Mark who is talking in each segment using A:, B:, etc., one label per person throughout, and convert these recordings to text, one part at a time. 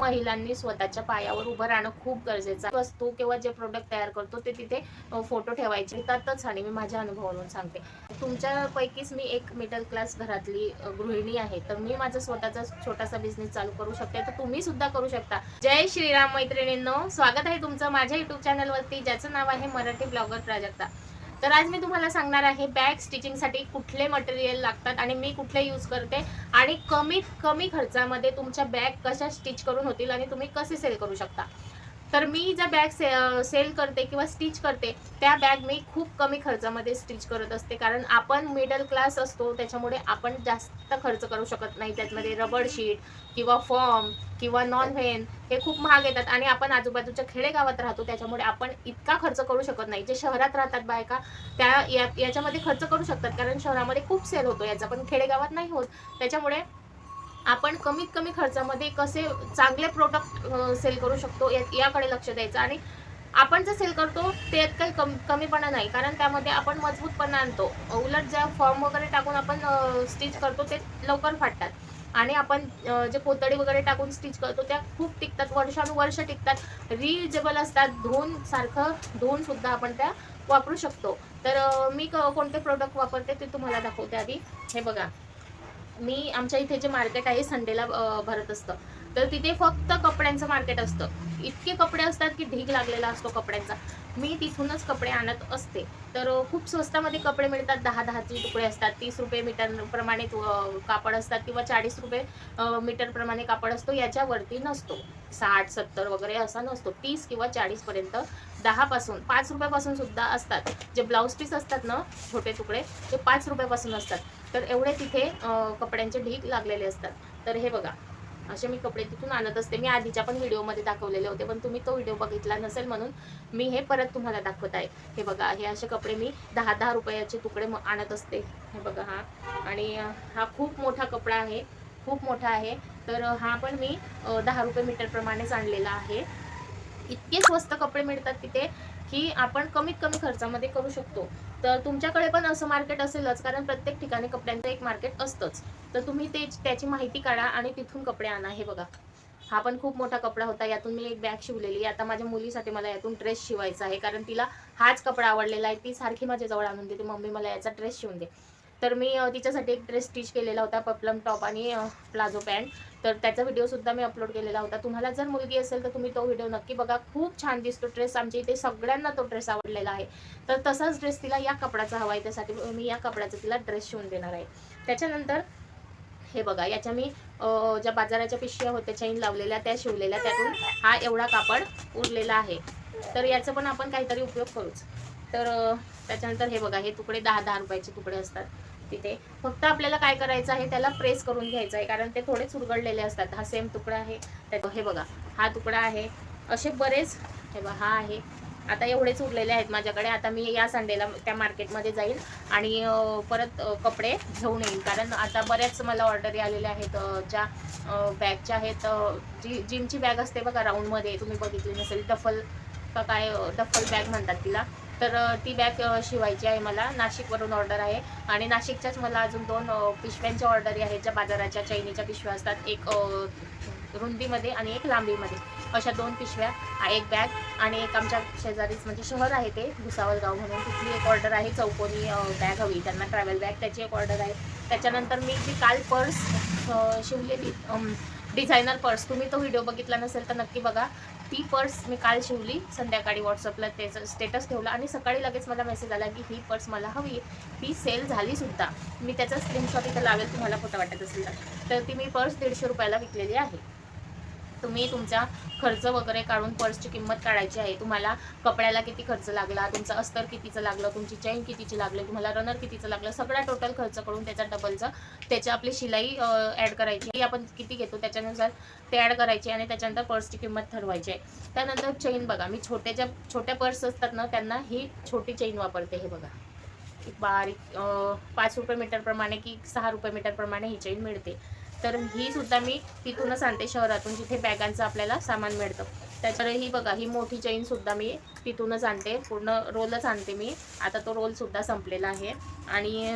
A: महिलांनी स्वतःच्या पायावर उभं राहणं खूप गरजेचं आहे. वस्तू किंवा जे प्रोडक्ट तयार करतो ते तिथे फोटो ठेवायचे त्यातच, आणि मी माझ्या अनुभवावरून सांगते. तुमच्यापैकीच मी एक मिडल क्लास घरातली गृहिणी आहे, तर मी माझा स्वतःचा छोटासा बिझनेस चालू करू शकते, तर तुम्ही सुद्धा करू शकता. जय श्रीराम मैत्रिणींनो, स्वागत आहे तुमचं माझ्या युट्यूब चॅनलवरती, ज्याचं नाव आहे मराठी ब्लॉगर प्राजक्ता. तर आज मी तुम्हाला सांगणार आहे बॅग स्टिचिंगसाठी कुठले मटेरियल लागतात आणि मी कुठले यूज करते, आणि कमीत कमी खर्चामध्ये तुमच्या बॅग कशा स्टिच करून होतील आणि तुम्ही कसे सेल करू शकता. तर मी ज्या बॅग सेल करते किंवा स्टिच करते त्या बॅग मी खूप कमी खर्चामध्ये स्टिच करत असते, कारण आपण मिडल क्लास असतो, त्याच्यामुळे आपण जास्त खर्च करू शकत नाही. त्यामध्ये रबर शीट किंवा फॉर्म किंवा नॉन व्हेन हे खूप महाग येतात, आणि आपण आजूबाजूच्या खेडेगावात राहतो, त्याच्यामुळे आपण इतका खर्च करू शकत नाही. जे शहरात राहतात बायका त्या याच्यामध्ये खर्च करू शकतात, कारण शहरामध्ये खूप सेल होतो याचा, पण खेडेगावात नाही होत. त्याच्यामुळे आपण कमीत कमी खर्चामध्ये कसे चांगले प्रोडक्ट सेल करू शकतो याकडे लक्ष द्यायचं. आणि आपण जे सेल करतो त्यात काही कमीपणा नाही, कारण त्यामध्ये आपण मजबूतपणा आणतो. उलट ज्या फॉर्म वगैरे टाकून आपण स्टिच करतो ते लवकर फाटतात, आणि आपण जे पोतडी वगैरे टाकून स्टिच करतो त्या खूप टिकतात, वर्षानुवर्ष टिकतात, रियुजेबल असतात. धुवून सुद्धा आपण त्या वापरू शकतो. तर मी कोणते प्रोडक्ट वापरते ते तुम्हाला दाखवते. आधी हे बघा, मी आमच्या इथे जे मार्केट आहे संडेला भरत असतं, तर तिथे फक्त कपड्यांचं मार्केट असतं. इतके कपडे असतात की ढीग लागलेला असतो कपड्यांचा. मी तिथूनच कपडे आणत असते. तर खूप स्वस्तामध्ये कपडे मिळतात. 10-10चे तुकडे असतात. 30 रुपये मीटर प्रमाणे कापड असतात, किंवा 40 रुपये मीटर प्रमाणे कापड असतो. याच्यावरती नसतो. 60-70 वगैरे असा नसतो. 30 किंवा 40 पर्यंत, 10 पासून 5 रुपयापासून सुद्धा असतात. जे ब्लाऊज पीस असतात ना छोटे तुकडे, ते 5 रुपयापासून असतात. तर एवढे तिथे कपड्यांचे ढीग लागलेले असतात. तर हे बघा, असे मी कपडे तिथून आणत असते. मी आधीच्या पण व्हिडिओमध्ये दाखवलेले होते, पण तुम्ही तो व्हिडिओ बघितला नसेल म्हणून मी हे परत तुम्हाला दाखवत आहे. हे बघा, हे असे कपडे मी 10-10 रुपयाचे तुकडे आणत असते. हे बघा हा, आणि हा खूप मोठा कपडा आहे, खूप मोठा आहे. तर हा पण मी 10 रुपये मीटर प्रमाणेच आणलेला आहे. इतके स्वस्त कपडे मिळतात तिथे की आपण कमीत कमी खर्चामध्ये करू शकतो. तर तुमच्याकडे पण असं मार्केट असेलच, कारण प्रत्येक ठिकाणी कपड्यांचं एक मार्केट असतंच. तर तुम्ही त्याची माहिती काढा आणि तिथून कपडे आणा. हे बघा, हा पण खूप मोठा कपडा होता. यातून मी एक बॅग शिवलेली. आता माझ्या मुलीसाठी मला यातून ड्रेस शिवायचा आहे, कारण तिला हाच कपडा आवडलेला आहे. ती सारखी माझ्याजवळ आणून देते, मम्मी मला याचा ड्रेस शिवून दे. तर मी तिच्यासाठी एक ड्रेस स्टिच केलेला होता, पपलम टॉप आणि प्लाझो पॅन्ट. तर त्याचा व्हिडिओसुद्धा मी अपलोड केलेला होता. तुम्हाला जर मुलगी असेल तर तुम्ही तो व्हिडिओ नक्की बघा. खूप छान दिसतो ड्रेस. आमच्या इथे सगळ्यांना तो ड्रेस आवडलेला आहे. तर तसाच ड्रेस तिला या कपड्याचा हवा आहे, त्यासाठी मी या कपड्याचा तिला ड्रेस शिवून देणार आहे. त्याच्यानंतर हे बघा, याच्या मी ज्या बाजाराच्या पिशव्या होत्या चैन लावलेल्या त्या शिवलेल्या, त्यातून हा एवढा कापड उरलेला आहे. तर याचा पण आपण काहीतरी उपयोग करूच. तर त्याच्यानंतर हे बघा, हे तुकडे 10-10 रुपयाचे तुकडे असतात तिथे. फक्त आपल्याला काय करायचं आहे, त्याला प्रेस करून घ्यायचं आहे, कारण ते थोडे चुरगळलेले असतात. हा सेम तुकडा आहे. हे बघा, हा तुकडा आहे. असे बरेच, हे बघा, हा आहे. आता एवढेच उरलेले आहेत माझ्याकडे. आता मी या संडेला त्या मार्केटमध्ये जाईल आणि परत कपडे घेऊन येईल, कारण आता बऱ्याच मला ऑर्डरी आलेल्या आहेत ज्या बॅगच्या आहेत. जिमची बॅग असते बघा राऊंडमध्ये, तुम्ही बघितली नसेल, डफल का काय, डफल बॅग म्हणतात तिला. तर ती बॅग शिवायची आहे मला. नाशिकवरून ऑर्डर आहे, आणि नाशिकच्याच मला अजून 2 पिशव्यांच्या ऑर्डरी आहेत, ज्या बाजाराच्या चैनीच्या पिशव्या असतात. एक रुंदीमध्ये आणि एक लांबीमध्ये, अशा 2 पिशव्या, एक बॅग, आणि एक आमच्या शेजारीच म्हणजे शहर आहे ते भुसावळगाव म्हणून, तिथली एक ऑर्डर आहे. चौकोनी बॅग हवी त्यांना, ट्रॅव्हल बॅग, त्याची एक ऑर्डर आहे. त्याच्यानंतर मी जी काल पर्स शिवलेली, डिझायनर पर्स, तुम्ही तो व्हिडिओ बघितला नसेल तर नक्की बघा. ती पर्स मी काल शिवली. संध्याकाळी व्हॉट्सअपला त्याचं स्टेटस ठेवला, आणि सकाळी लगेच मला मेसेज आला की ही पर्स मला हवी. ती सेल झालीसुद्धा. मी त्याचा स्क्रीनशॉट इथं लावेल, तुम्हाला खोटं वाटत असेल तर. ती मी पर्स 150 रुपयाला विकलेली आहे. तुम्ही तुमचा खर्च वगैरे काढून पर्सची किंमत काढायची आहे. तुम्हाला कपड्याला किती खर्च लागला, तुमचं अस्तर कितीचं लागलं, तुमची चैन कितीची लागली, तुम्हाला रनर कितीचं लागलं, सगळा टोटल खर्च करून त्याचा डबलचं, त्याची आपली शिलाई ॲड करायची. आपण किती घेतो त्याच्यानुसार ते ॲड करायची, आणि त्याच्यानंतर पर्सची किंमत ठरवायची आहे. त्यानंतर चैन बघा, मी छोट्या पर्स असतात ना त्यांना ही छोटी चैन वापरते. हे बघा, बारीक 5 रुपये मीटर प्रमाणे की 6 रुपये मीटर प्रमाणे ही चैन मिळते. तर ही सुद्धा मी तिथूनच आणते, शहरातून, जिथे बॅगांचं आपल्याला सामान मिळतं. त्याच्यावर ही बघा, ही मोठी चैन सुद्धा मी तिथूनच आणते. पूर्ण रोलच आणते मी. आता तो रोल सुद्धा संपलेला आहे, आणि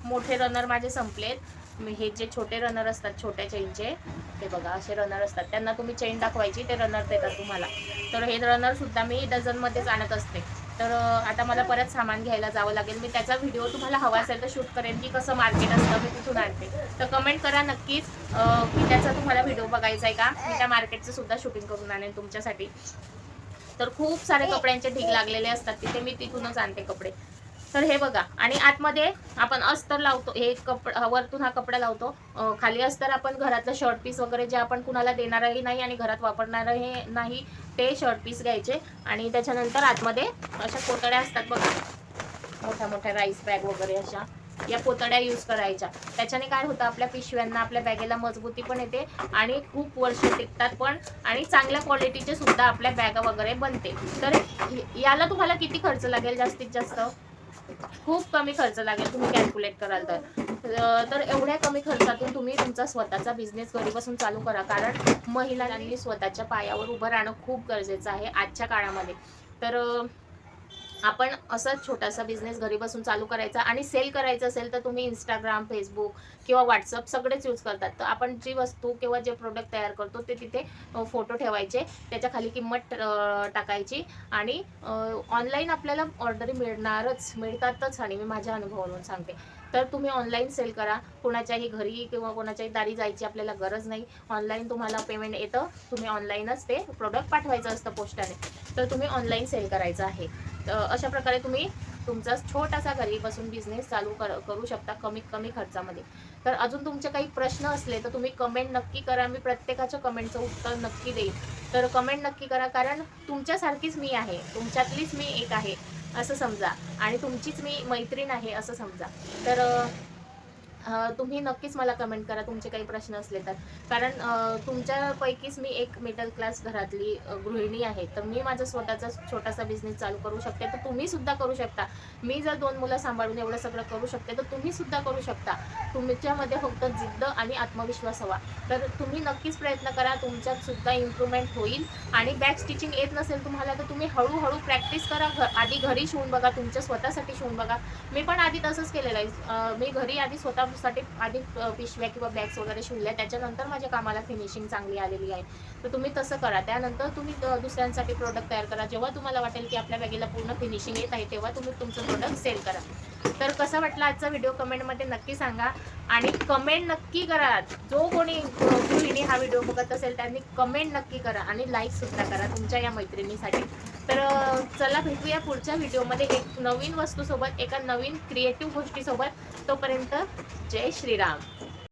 A: मोठे रनर माझे संपलेत. हे जे छोटे रनर असतात छोट्या चेनचे, ते बघा असे रनर असतात, त्यांना तुम्ही चेन दाखवायची, ते रनर देतात तुम्हाला. तर हे रनर सुद्धा मी डझनमध्येच आणत असते. तर आता मला परत सामान घ्यायला जावं लागेल. मी त्याचा व्हिडिओ तुम्हाला हवा असेल तर शूट करेन, की कसं मार्केट असतं, मी तिथून आणते. तर कमेंट करा नक्कीच की त्याचा तुम्हाला व्हिडिओ बघायचा आहे का. मी त्या मार्केटचं सुद्धा शूटिंग करून आणेन तुमच्यासाठी. तर खूप सारे कपड्यांचे ढीग लागलेले असतात तिथे, मी तिथूनच आणते कपडे. तर हे बघा, आणि आतमध्ये आपण अस्तर लावतो, हे वरतून हा कपडा लावतो, खाली अस्तर आपण घरातलं शर्ट पीस वगैरे जे आपण कुणाला देणारही नाही आणि घरात वापरणारही नाही ते शर्ट पीस घ्यायचे. आणि त्याच्यानंतर आतमध्ये अशा पोतड्या असतात बघा, मोठ्या मोठ्या राईस बॅग वगैरे अशा या पोतड्या यूज करायच्या. त्याच्याने काय होतं, आपल्या पिशव्यांना आपल्या बॅगेला मजबूती पण येते आणि खूप वर्ष टिकतात पण, आणि चांगल्या क्वालिटीचे सुद्धा आपल्या बॅगा वगैरे बनते. तर याला तुम्हाला किती खर्च लागेल जास्तीत जास्त? खूप कमी खर्च लागेल तुम्ही कॅल्क्युलेट कराल तर एवढ्या कमी खर्चातून तुम्ही तुमचा स्वतःचा बिझनेस घरी बसून चालू करा. कारण महिलांनी स्वतःच्या पायावर उभं राहणं खूप गरजेचं आहे आजच्या काळामध्ये. तर आपण असाच छोटासा बिझनेस घरी बसून चालू करायचा, आणि सेल करायचं असेल तर तुम्ही इंस्टाग्राम, फेसबुक किंवा व्हॉट्सअप सगळेच यूज करतात. तर आपण जी वस्तू किंवा जे प्रोडक्ट तयार करतो ते तिथे फोटो ठेवायचे, त्याच्या खाली किंमत टाकायची, आणि ऑनलाईन आपल्याला ऑर्डरी मिळतातच, आणि मी माझ्या अनुभवावरून सांगते. तर तुम्ही ऑनलाईन सेल करा, कोणाच्याही घरी किंवा कोणाच्याही दारी जायची आपल्याला गरज नाही. ऑनलाईन तुम्हाला पेमेंट येतं, तुम्ही ऑनलाईनच ते प्रोडक्ट पाठवायचं असतं पोस्टाने. तर तुम्ही ऑनलाईन सेल करायचं आहे. अशा प्रकारे तुम्ही तुमचा छोटासा घरी बसून बिझनेस चालू करू शकता कमीत कमी खर्चामध्ये. तर अजून तुमचे काही प्रश्न असले तर तुम्ही कमेंट नक्की करा, मी प्रत्येकाच्या कमेंटचं उत्तर नक्की देईन. तर कमेंट नक्की करा, कारण तुमच्यासारखीच मी आहे, तुमच्यातलीच मी एक आहे असं समजा, आणि तुमचीच मी मैत्रीण आहे असं समजा. तर तुम्ही नक्कीच मला कमेंट करा तुमचे काही प्रश्न असले तर. कारण तुमच्यापैकीच मी एक मिडल क्लास घरातली गृहिणी आहे. तर मी माझा स्वतःचा छोटासा बिझनेस चालू करू शकते, तर तुम्ही सुद्धा करू शकता. मी जर 2 मुलं सांभाळून एवढं सगळं करू शकते, तर तुम्ही सुद्धा करू शकता. तुमच्यामध्ये फक्त जिद्द आणि आत्मविश्वास हवा. तर तुम्ही नक्कीच प्रयत्न करा, तुमच्यात सुद्धा इम्प्रूव्हमेंट होईल. आणि बॅक स्टिचिंग येत नसेल तुम्हाला तर तुम्ही हळूहळू प्रॅक्टिस करा. आधी घरी शिवून बघा, तुमच्या स्वतःसाठी शिवून बघा. मी पण आधी तसंच केलेलं आहे. मी घरी आधी स्वतःसाठी आधी पिशव्या किंवा बॅग्स वगैरे शिवल्या, त्याच्यानंतर माझ्या कामाला फिनिशिंग चांगली आलेली आहे. तर तुम्ही तसं करा. त्यानंतर तुम्ही दुसऱ्यांसाठी प्रोडक्ट तयार करा. जेव्हा तुम्हाला वाटेल की आपल्या बॅगेला पूर्ण फिनिशिंग येत आहे, तेव्हा तुम्ही तुमचं प्रोडक्ट सेल करा. तर कसा वाटला आजचा व्हिडिओ कमेंटमध्ये नक्की सांगा, आणि कमेंट नक्की करा. जो कोणी गृहिणी हा व्हिडिओ बघत असेल त्यांनी कमेंट नक्की करा, आणि लाईक सुद्धा करा तुमच्या या मैत्रिणीसाठी. तर चला भेटूया पुढच्या व्हिडिओमध्ये एक नवीन वस्तूसोबत, एका नवीन क्रिएटिव्ह गोष्टीसोबत. तोपर्यंत जय श्रीराम.